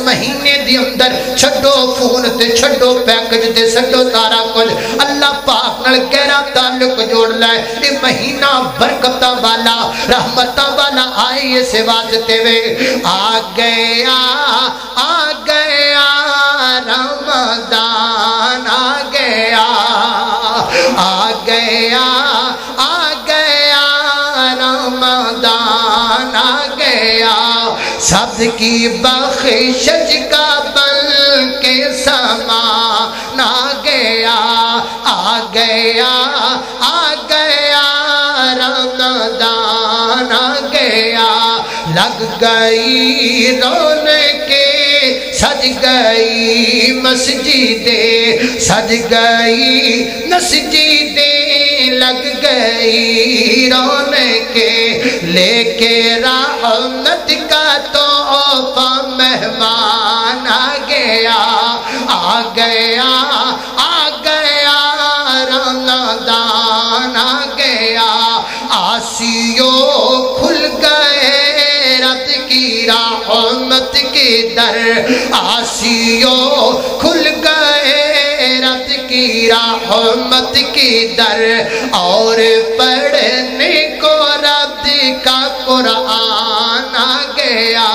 مہینے دی اندر چھڈو فون تے چھڈو پیکج تے چھڈو سارا کچھ اللہ پاک نال گہرا تعلق جوڑ لے یہ مہینہ برکتاں والا رحمتاں والا آئی اس واسطے وے آ گیا رمضان آ گیا رمضان آ گیا سب کی بخشش کا بن کے سامان آ گیا رمضان آ گیا لگ گئی رونقیں سج گئی مسجدیں سج گئی مسجدیں لگ گئی رونقیں لے کے رحمت کا تحفہ مہمان آ گیا رمضان آ گیا آسیوں کھل گئے رب کی رحمت کے در آسیوں کھل گئے رب کی رحمت کے در اور پڑھنے کو رب کا قرآن آ گیا